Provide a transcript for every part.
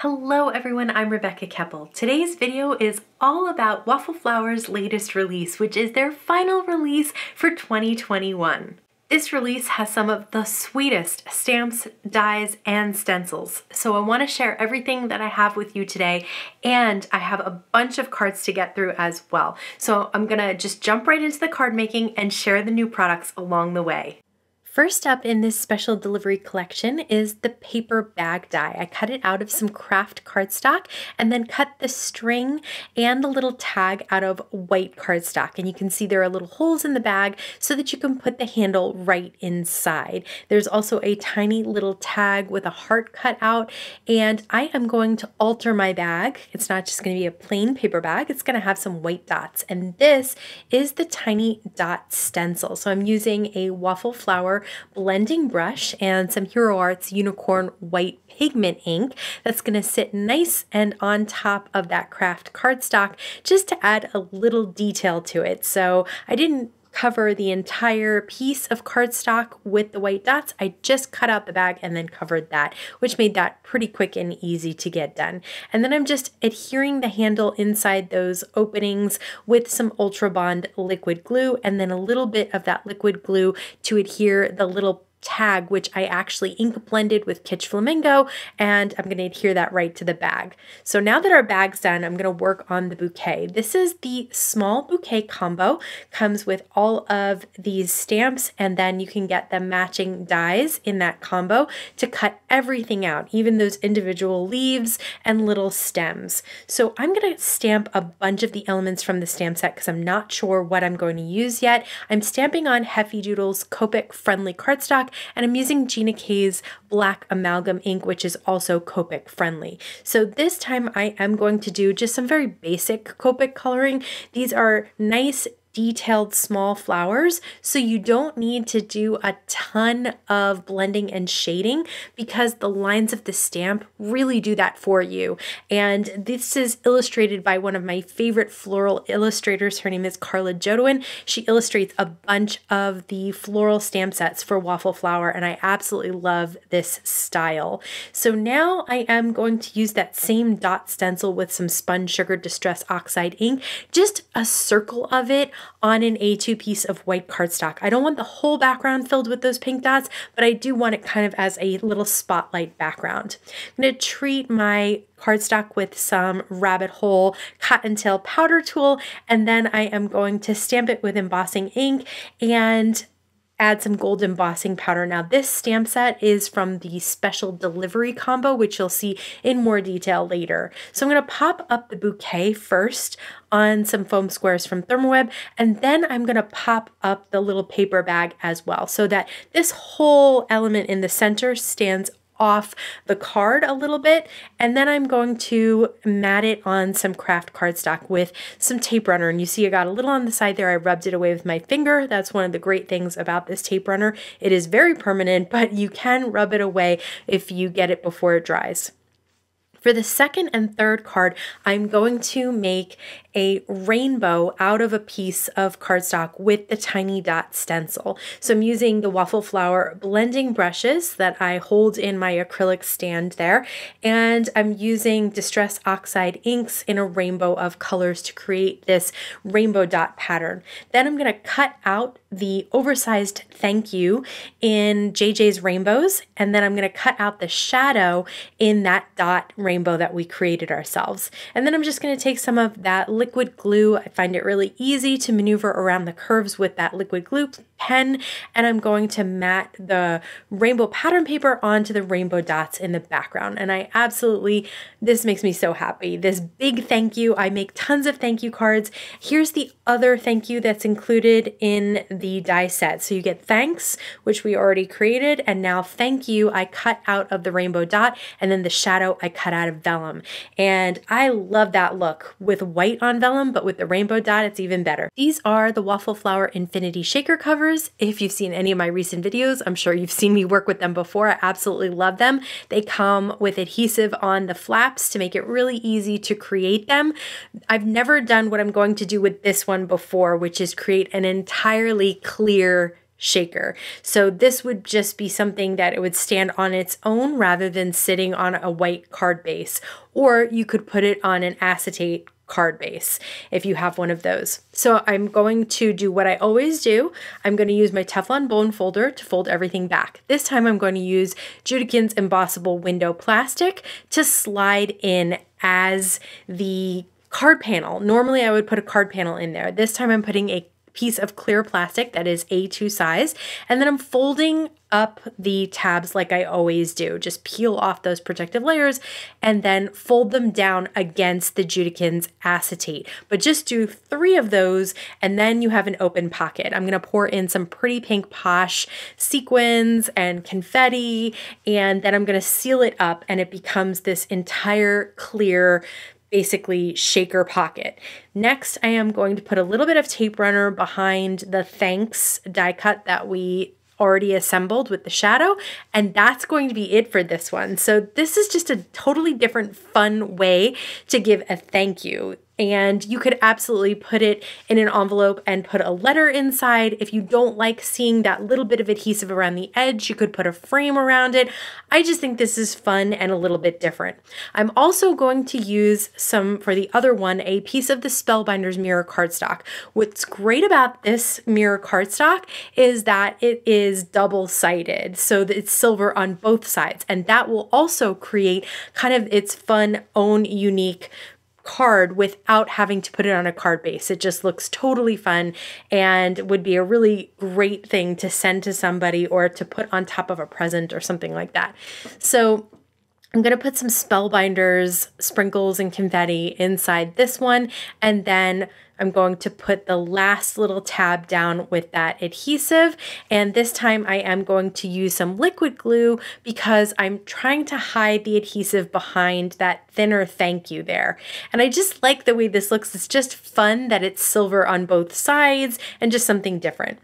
Hello everyone, I'm Rebecca Keppel. Today's video is all about Waffle Flower's latest release, which is their final release for 2021. This release has some of the sweetest stamps, dies, and stencils. So I want to share everything that I have with you today, and I have a bunch of cards to get through as well. So I'm gonna just jump right into the card making and share the new products along the way. First up in this special delivery collection is the paper bag die. I cut it out of some Kraft Cardstock and then cut the string and the little tag out of white cardstock. And you can see there are little holes in the bag so that you can put the handle right inside. There's also a tiny little tag with a heart cut out, and I am going to alter my bag. It's not just going to be a plain paper bag, it's going to have some white dots. And this is the tiny Dot Stencil. So I'm using a Waffle Flower blending brush and some Hero Arts Unicorn White Pigment ink that's going to sit nice and on top of that Kraft cardstock just to add a little detail to it. So I didn't cover the entire piece of cardstock with the white dots. I just cut out the bag and then covered that, which made that pretty quick and easy to get done. And then I'm just adhering the handle inside those openings with some Ultra Bond liquid glue, and then a little bit of that liquid glue to adhere the little tag, which I actually ink blended with Kitsch Flamingo, and I'm going to adhere that right to the bag. So now that our bag's done, I'm going to work on the bouquet. This is the small bouquet combo, comes with all of these stamps, and then you can get the matching dies in that combo to cut everything out, even those individual leaves and little stems. So I'm going to stamp a bunch of the elements from the stamp set because I'm not sure what I'm going to use yet. I'm stamping on Heffy Doodle's Copic friendly cardstock, and I'm using Gina K's black amalgam ink, which is also Copic friendly. So this time I am going to do just some very basic Copic coloring. These are nice, detailed small flowers, so you don't need to do a ton of blending and shading because the lines of the stamp really do that for you. And this is illustrated by one of my favorite floral illustrators. Her name is Carla Jodwin. She illustrates a bunch of the floral stamp sets for Waffle Flower, and I absolutely love this style. So now I am going to use that same Dot Stencil with some Spun Sugar Distress Oxide ink, just a circle of it on an A2 piece of white cardstock. I don't want the whole background filled with those pink dots, but I do want it kind of as a little spotlight background. I'm going to treat my cardstock with some rabbit hole cottontail powder tool, and then I am going to stamp it with embossing ink and add some gold embossing powder. Now this stamp set is from the special delivery combo, which you'll see in more detail later. So I'm going to pop up the bouquet first on some foam squares from Thermoweb, and then I'm going to pop up the little paper bag as well so that this whole element in the center stands off the card a little bit, and then I'm going to mat it on some Kraft cardstock with some tape runner. And you see I got a little on the side there. I rubbed it away with my finger. That's one of the great things about this tape runner. It is very permanent, but you can rub it away if you get it before it dries. For the second and third card, I'm going to make a rainbow out of a piece of cardstock with the tiny Dot Stencil. So I'm using the Waffle Flower blending brushes that I hold in my acrylic stand there, and I'm using Distress Oxide inks in a rainbow of colors to create this rainbow dot pattern. Then I'm going to cut out the oversized thank you in JJ's Rainbows, and then I'm going to cut out the shadow in that dot rainbow that we created ourselves. And then I'm just going to take some of that liquid glue. I find it really easy to maneuver around the curves with that liquid glue pen, and I'm going to mat the rainbow pattern paper onto the rainbow dots in the background. And I absolutely, this makes me so happy. This big thank you. I make tons of thank you cards. Here's the other thank you that's included in the die set. So you get thanks, which we already created, and now thank you I cut out of the rainbow dot, and then the shadow I cut out of vellum. And I love that look with white on vellum, but with the rainbow dot, it's even better. These are the Waffle Flower Infinity Shaker covers. If you've seen any of my recent videos, I'm sure you've seen me work with them before. I absolutely love them. They come with adhesive on the flaps to make it really easy to create them. I've never done what I'm going to do with this one before, which is create an entirely clear shaker. So this would just be something that it would stand on its own rather than sitting on a white card base, or you could put it on an acetate card base if you have one of those. So I'm going to do what I always do. I'm going to use my Teflon bone folder to fold everything back. This time I'm going to use Judican's embossable window plastic to slide in as the card panel. Normally I would put a card panel in there. This time I'm putting a piece of clear plastic that is A2 size, and then I'm folding up the tabs like I always do. Just peel off those protective layers and then fold them down against the Judican's acetate. But just do 3 of those and then you have an open pocket. I'm gonna pour in some pretty pink posh sequins and confetti, and then I'm gonna seal it up and it becomes this entire clear basically shaker pocket. Next, I am going to put a little bit of tape runner behind the thanks die cut that we already assembled with the shadow, and that's going to be it for this one. So this is just a totally different fun way to give a thank you. And you could absolutely put it in an envelope and put a letter inside. If you don't like seeing that little bit of adhesive around the edge, you could put a frame around it. I just think this is fun and a little bit different. I'm also going to use for the other one, a piece of the Spellbinders mirror cardstock. What's great about this mirror cardstock is that it is double-sided, so that it's silver on both sides. And that will also create kind of its fun, own unique card without having to put it on a card base. It just looks totally fun and would be a really great thing to send to somebody or to put on top of a present or something like that. So I'm going to put some Spellbinders sprinkles and confetti inside this one, and then I'm going to put the last little tab down with that adhesive, and this time I am going to use some liquid glue because I'm trying to hide the adhesive behind that thinner thank you there. And I just like the way this looks. It's just fun that it's silver on both sides and just something different.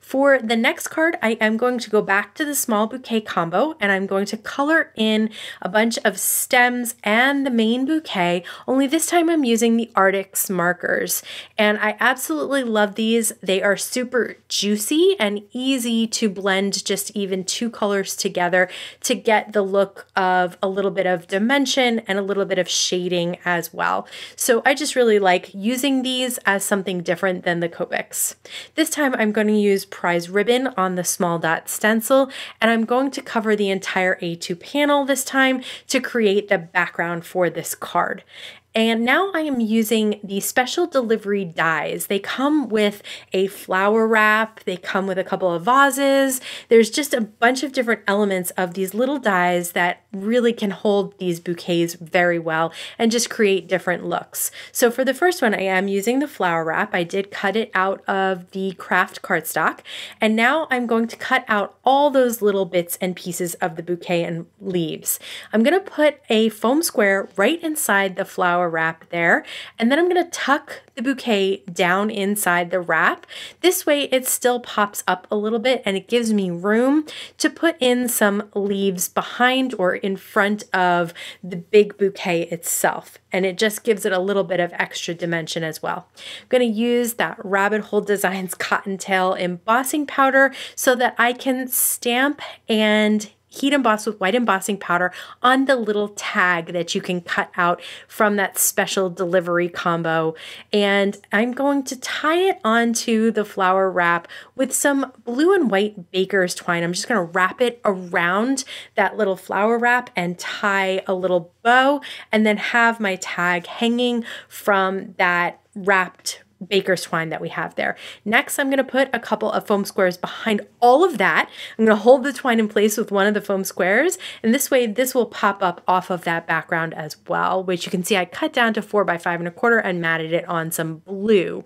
For the next card, I am going to go back to the small bouquet combo and I'm going to color in a bunch of stems and the main bouquet, only this time I'm using the Arctic's markers. And I absolutely love these. They are super juicy and easy to blend just even 2 colors together to get the look of a little bit of dimension and a little bit of shading as well. So I just really like using these as something different than the Copics. This time I'm going to use prize ribbon on the small dot stencil, and I'm going to cover the entire A2 panel this time to create the background for this card. And now I am using the special delivery dies. They come with a flower wrap, they come with a couple of vases. There's just a bunch of different elements of these little dies that really can hold these bouquets very well and just create different looks. So for the first one, I am using the flower wrap. I did cut it out of the Kraft Cardstock, and now I'm going to cut out all those little bits and pieces of the bouquet and leaves. I'm going to put a foam square right inside the flower wrap there, and then I'm going to tuck the bouquet down inside the wrap. This way it still pops up a little bit and it gives me room to put in some leaves behind or in front of the big bouquet itself, and it just gives it a little bit of extra dimension as well. I'm going to use that Rabbit Hole Designs Cottontail embossing powder so that I can stamp and heat emboss with white embossing powder on the little tag that you can cut out from that special delivery combo. And I'm going to tie it onto the flower wrap with some blue and white baker's twine. I'm just going to wrap it around that little flower wrap and tie a little bow, and then have my tag hanging from that wrapped baker's twine that we have there. Next, I'm going to put a couple of foam squares behind all of that. I'm going to hold the twine in place with one of the foam squares, and this way this will pop up off of that background as well, which you can see I cut down to 4 by 5 1/4 and matted it on some blue.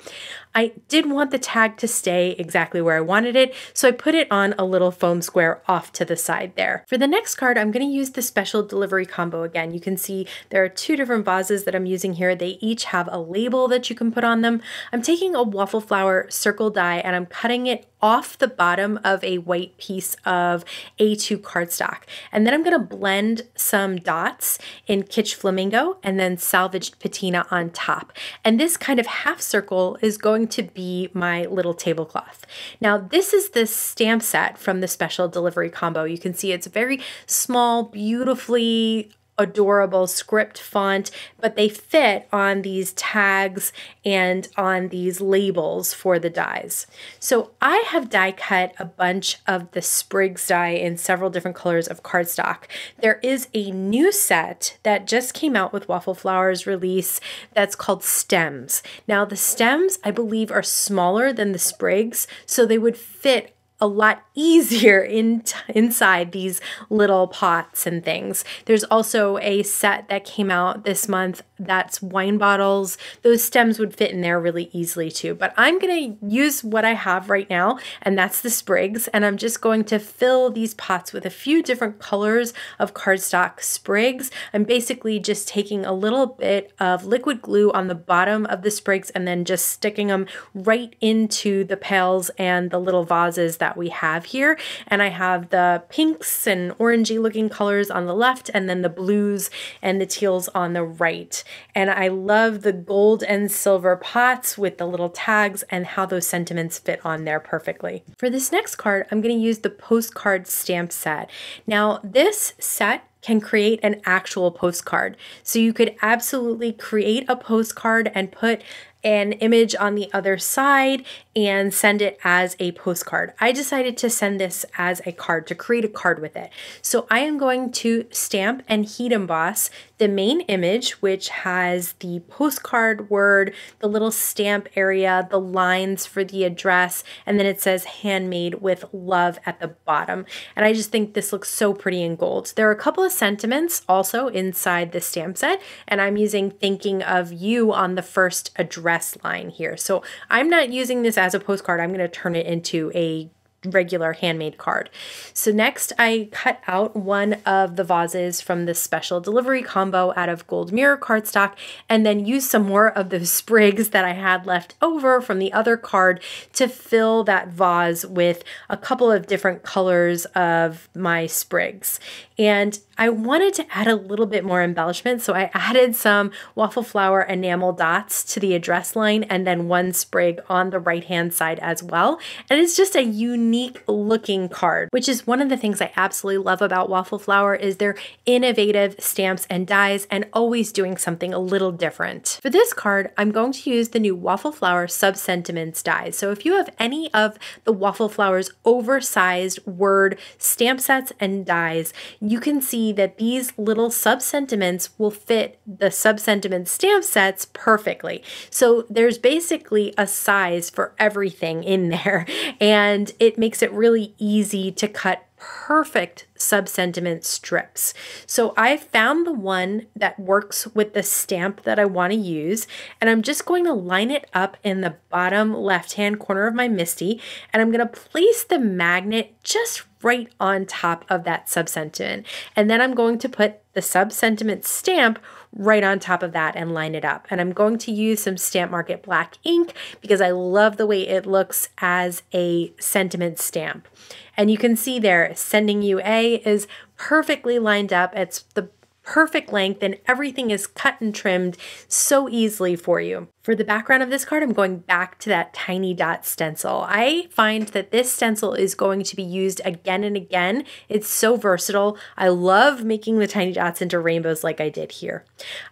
I did want the tag to stay exactly where I wanted it, so I put it on a little foam square off to the side there. For the next card, I'm going to use the special delivery combo again. You can see there are 2 different vases that I'm using here. They each have a label that you can put on them. I'm taking a waffle flower circle die and I'm cutting it off the bottom of a white piece of A2 cardstock. And then I'm going to blend some dots in Kitsch Flamingo and then salvaged patina on top. And this kind of half circle is going to be my little tablecloth. Now, this is the stamp set from the special delivery combo. You can see it's very small, beautifully adorable script font, but they fit on these tags and on these labels for the dies. So I have die cut a bunch of the sprigs die in several different colors of cardstock. There is a new set that just came out with Waffle Flower's release that's called stems. Now the stems, I believe, are smaller than the sprigs, so they would fit a lot easier inside these little pots and things. There's also a set that came out this month that's wine bottles. Those stems would fit in there really easily too, but I'm going to use what I have right now, and that's the sprigs, and I'm just going to fill these pots with a few different colors of cardstock sprigs. I'm basically just taking a little bit of liquid glue on the bottom of the sprigs and then just sticking them right into the pails and the little vases that we have here. And I have the pinks and orangey looking colors on the left, and then the blues and the teals on the right. And I love the gold and silver pots with the little tags and how those sentiments fit on there perfectly. For this next card, I'm going to use the Postcard Stamp Set. Now, this set can create an actual postcard. So you could absolutely create a postcard and put an image on the other side and send it as a postcard. I decided to send this as a card, to create a card with it. So I am going to stamp and heat emboss the main image, which has the postcard word, the little stamp area, the lines for the address, and then it says handmade with love at the bottom. And I just think this looks so pretty in gold. There are a couple of sentiments also inside the stamp set, and I'm using thinking of you on the first address line here. So I'm not using this as a postcard. I'm going to turn it into a regular handmade card. So next I cut out one of the vases from the special delivery combo out of gold mirror cardstock, and then use some more of the sprigs that I had left over from the other card to fill that vase with a couple of different colors of my sprigs. And I wanted to add a little bit more embellishment, so I added some Waffle Flower enamel dots to the address line and then one sprig on the right hand side as well. And it's just a unique looking card, which is one of the things I absolutely love about Waffle Flower is their innovative stamps and dies and always doing something a little different. For this card, I'm going to use the new Waffle Flower Subsentiments Die. So if you have any of the Waffle Flower's oversized word stamp sets and dies, you can see that these little sub-sentiments will fit the sub-sentiment stamp sets perfectly. So there's basically a size for everything in there, and it makes it really easy to cut perfect sub-sentiment strips. So I found the one that works with the stamp that I want to use, and I'm just going to line it up in the bottom left-hand corner of my MISTI, and I'm going to place the magnet just right on top of that sub-sentiment. And then I'm going to put the sub-sentiment stamp right on top of that and line it up. And I'm going to use some Stamp Market black ink because I love the way it looks as a sentiment stamp. And you can see there, Sending You A is perfectly lined up. It's the perfect length and everything is cut and trimmed so easily for you. For the background of this card, I'm going back to that tiny dot stencil. I find that this stencil is going to be used again and again. It's so versatile. I love making the tiny dots into rainbows like I did here.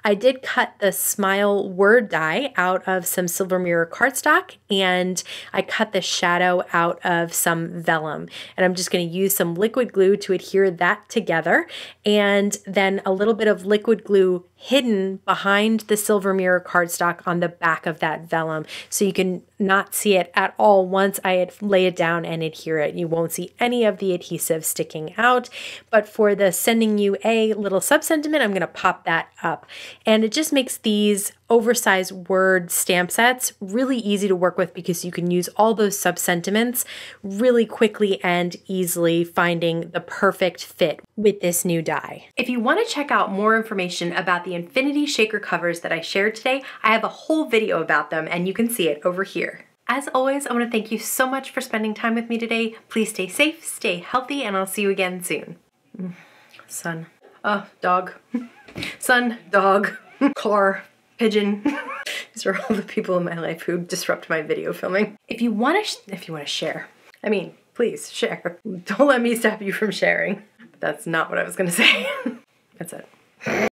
I did cut the smile word die out of some silver mirror cardstock, and I cut the shadow out of some vellum. And I'm just going to use some liquid glue to adhere that together, and then a little bit of liquid glue hidden behind the silver mirror cardstock on the back of that vellum, so you can not see it at all once I lay it down and adhere it. You won't see any of the adhesive sticking out. But for the Sending You A little sub-sentiment, I'm going to pop that up. And it just makes these oversized word stamp sets really easy to work with because you can use all those sub-sentiments really quickly and easily, finding the perfect fit with this new die. If you want to check out more information about the Infinity Shaker covers that I shared today, I have a whole video about them and you can see it over here. As always, I want to thank you so much for spending time with me today. Please stay safe, stay healthy, and I'll see you again soon. Sun. Oh, dog. Sun, dog, car, pigeon. These are all the people in my life who disrupt my video filming. If you want to share, I mean, please share. Don't let me stop you from sharing. That's not what I was gonna say. That's it.